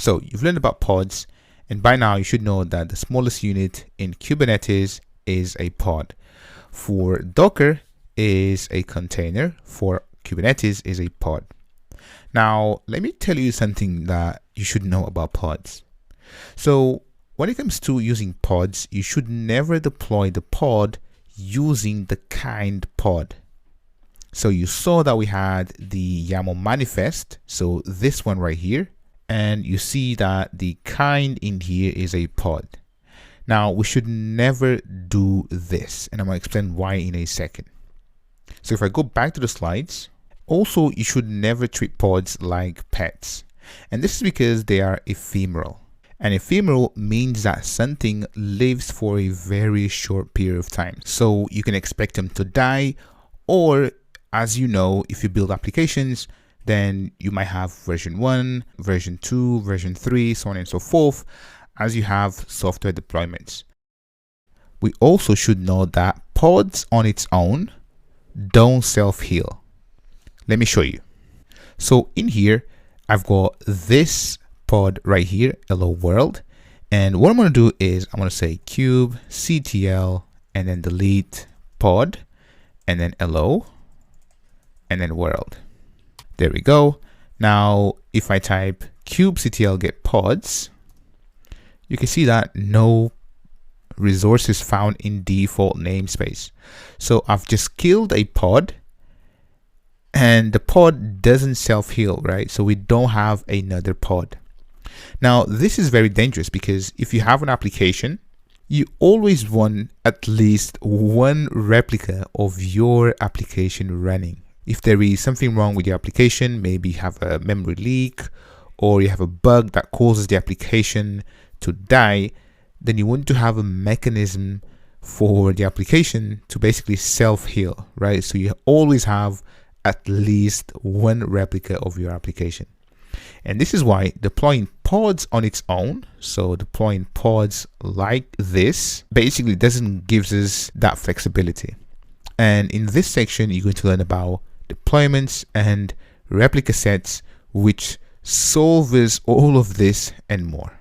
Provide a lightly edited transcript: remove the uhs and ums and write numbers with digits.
So you've learned about pods, and by now you should know that the smallest unit in Kubernetes is a pod. For Docker is a container, for Kubernetes is a pod. Now, let me tell you something that you should know about pods. So when it comes to using pods, you should never deploy the pod using the kind pod. So you saw that we had the YAML manifest, so this one right here, and you see that the kind in here is a pod. Now we should never do this, and I'm going to explain why in a second. So if I go back to the slides, also you should never treat pods like pets, and this is because they are ephemeral. And ephemeral means that something lives for a very short period of time, so you can expect them to die, or as you know, if you build applications, then you might have version 1, version 2, version 3, so on and so forth, as you have software deployments. We also should know that pods on its own don't self-heal. Let me show you. So in here, I've got this pod right here, hello world. And what I'm going to do is I'm going to say kubectl and then delete pod and then hello and then world. There we go. Now, if I type kubectl get pods, you can see that no resources found in default namespace. So I've just killed a pod, and the pod doesn't self-heal, right? So we don't have another pod. Now, this is very dangerous because if you have an application, you always want at least one replica of your application running. If there is something wrong with your application, maybe you have a memory leak or you have a bug that causes the application to die, then you want to have a mechanism for the application to basically self-heal, right? So you always have at least one replica of your application. And this is why deploying pods on its own, so deploying pods like this, basically doesn't give us that flexibility. And in this section, you're going to learn about deployments and replica sets, which solves all of this and more.